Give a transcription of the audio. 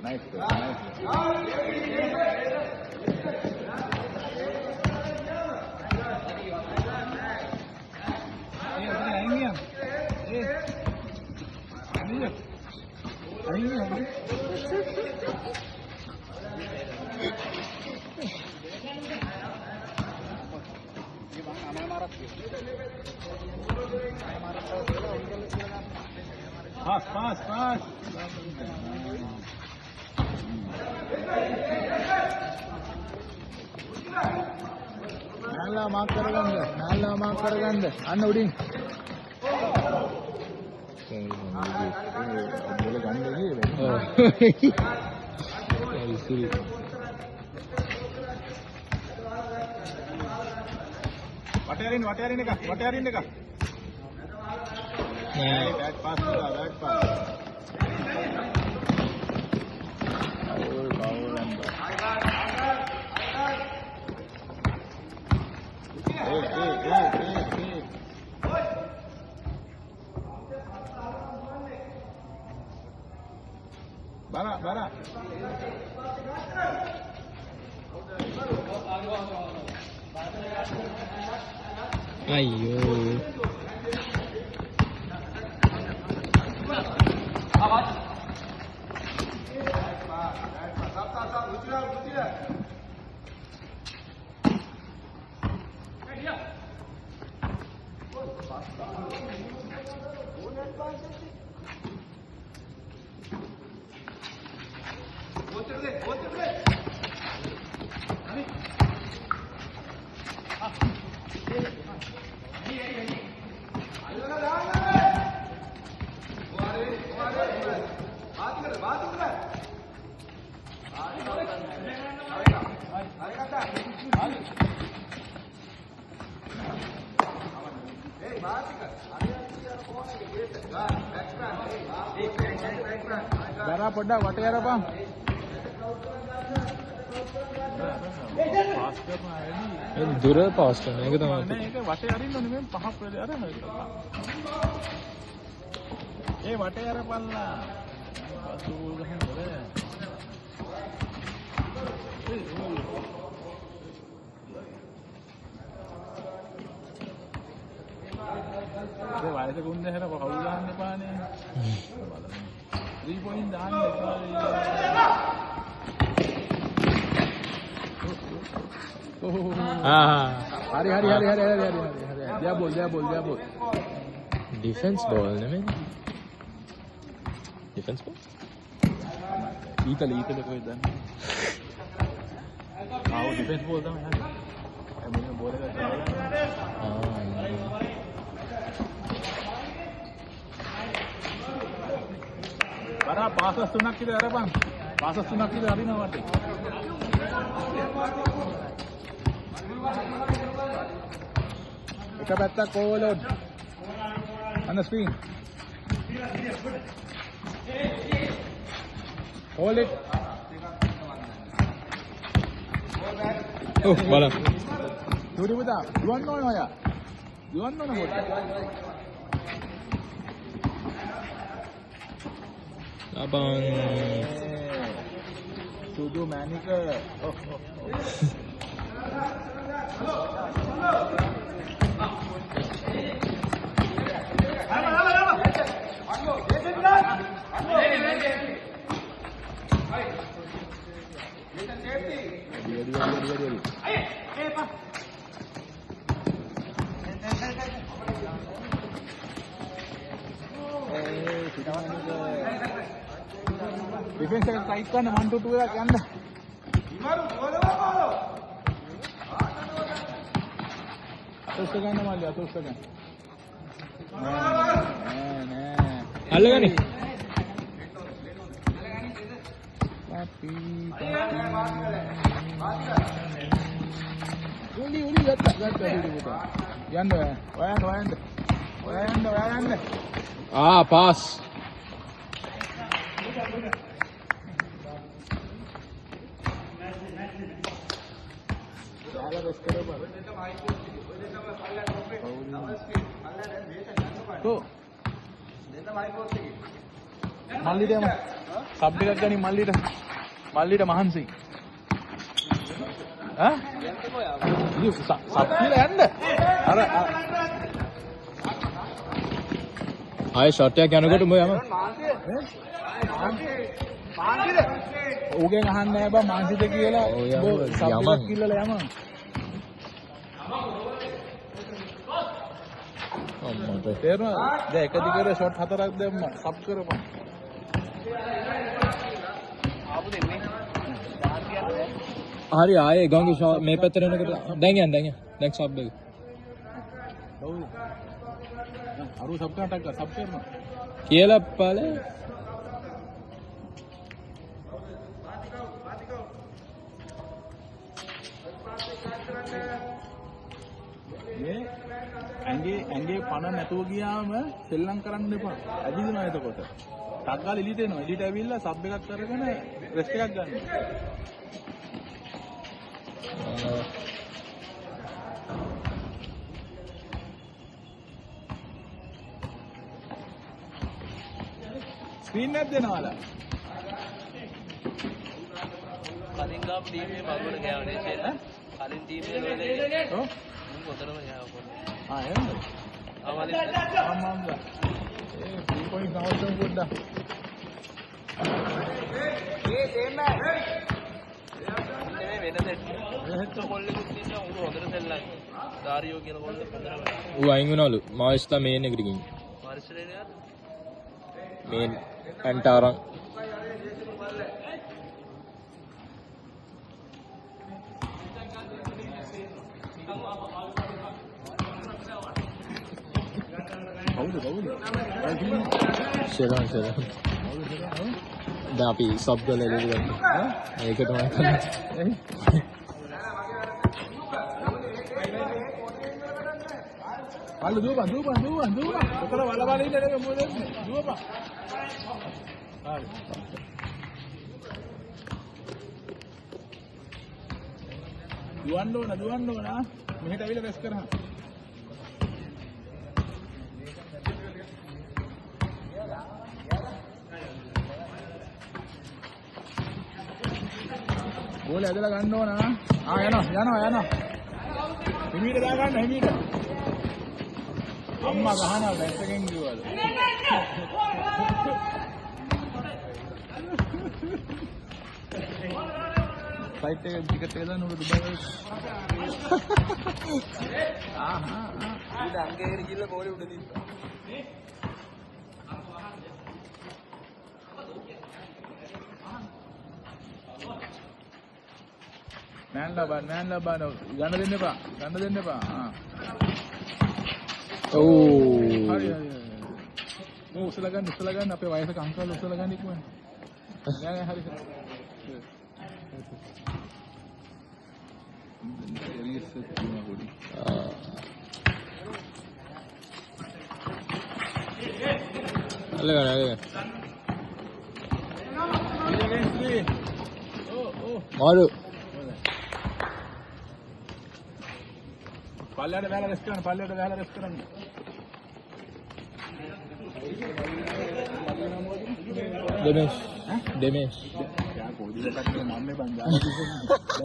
Nice. Pass. Nalla mark කරගන්න. අන්න උඩින්. බෝල ගන්න ගියේ. ඉතිරි. වටේ අරින්න එක. නෑ back pass. Foul number. Hey. Bara. Ayyo. Bara පොඩ්ඩක් වටේ අරපන්. දුර පාස් කරන එක තමයි. නෑ ඒක වටේ අරින්න ඕනේ මේ පහක් වෙලේ අරන එක. ඒ වටේ අරපන්ලා. පසුගෝල් ගහන්න බෑ. ඒ වයස ගුන්නේ හැර කවුරු ගහන්න එපානේ. 3 point දාන්න එපා. හරි. Dia ball. Defense ball නෙමෙයි. Defense ball? ඊතල කොහෙද දන්නේ? ආව defense ball තමයි හරි. එමුනේ බෝල් එක Bara passes 3ක් විතර අරපන්. passes 3ක් විතර අරිනවා වටේ. එක පැත්තක් overload. On the screen. Hold it. Oh, bala. Duri buta. Duwan no ya. Duwan no hot. Abang. Sudu manika. Defense එක ටයිට් කරන්න 1 2 2 එකක් යන්න. අතොස්ස ගන්න මල්ලි අතොස්ස ගන්න. නෑ. අල්ලගනි. Papi. Uli ගත්තා uli පුතා. යන්න ඔයන්න. Ah, pass. Malli dema. Sub එකක් ගනි මල්ලිට මහන්සි. ඈ? සබ් කියලා යන්න. අර ආයේ ෂොට් එකක් යනකොට උඹ යම. ඌගෙන් අහන්නේ නැහැ බං මාන්සිද කියලා. ඔබ සබ් එකක් කිල්ලලා යම. අම්මට. තේරුණාද? දැන් එක දිගට ෂොට් 4ක් දැම්මා. සබ් කරපන්. හරි ආයේ ගංගේ මේ පැත්තට එනකොට දැන් යන්න. දැන් සබ් එක. ඔව්. අරු සබ් කරනට සබ් කරනවා. කියලා පාලේ. මේ ඇඟේ පණ නැතුව ගියාම සෙල්ලම් කරන්න එපා. ඇදිනවා එතකොට. ටක් ගාලා එළියට එනවා. එළියට ඇවිල්ලා සබ් එකක් කරගෙන රෙස්ට් එකක් ගන්න. ස්ක්‍රීන් එකක් දෙනවාලා. කලින් ගාපු ටීමේ මගුල ගෑවනේ ෂේන. කලින් ටීමේ වලදී ඔව්. මුන් ඔතනම ගෑවා පොඩ්ඩක්. එහෙමද? ආවලින් අම්මම්ද. ඒ 3 පොයින්ට් අවශ්‍යම පොඩ්ඩක්. මේ වෙන දෙයක්. එහෙත් කොල්ලෙකුත් ඉන්නවා උඹ හොඳට සෙල්ලම්. ඩාරියෝ කියන කොල්ලෙක් හොඳට. ඌ අයින් වුණලු. මාවිස්ලා මේන් එකට ගිහින්. මාර්ෂලේ නේද? මේන් ඇන්ටාරන්. කවුද? සෙලන්. දැන් අපි සබ් කරලා එළියට ගත්තා. ඒක තමයි කරන්නේ. අල්ල දුවපන්. ඔතන වලවල ඉන්න නෙමෙයි මොකද? දුවපන්. හරි. දුවන්න ඕන. මෙහෙට ඇවිල්ලා රෙස් කරහන්. ගෝලේ ඇදලා ගන්න ඕන. යනවා. හිමීට දා ගන්න හිමීට. අම්මා ගහනවා බැට් එකෙන් ගිහුවලු. ෆ්ලයිට් එකේ ටිකට් එක දාන්න උඩ දුබයි වල. ඊට අංගයකට ගිහලා බෝලේ උඩ දින්නවා. මෑන් ලබන ගන්න දෙන්න එපා. ඔව්. හරි. මෝ උසලා ගන්න අපේ වයසක අංකල් උසලා ගන්න ඉක්මන. නෑ හරි. අල්ලගන්න. මාරු. පල්ලයට වැහලා රෙස් කරන්න. දෙමේෂ්. යා කොයිද කට්ටිය මම්මේ බං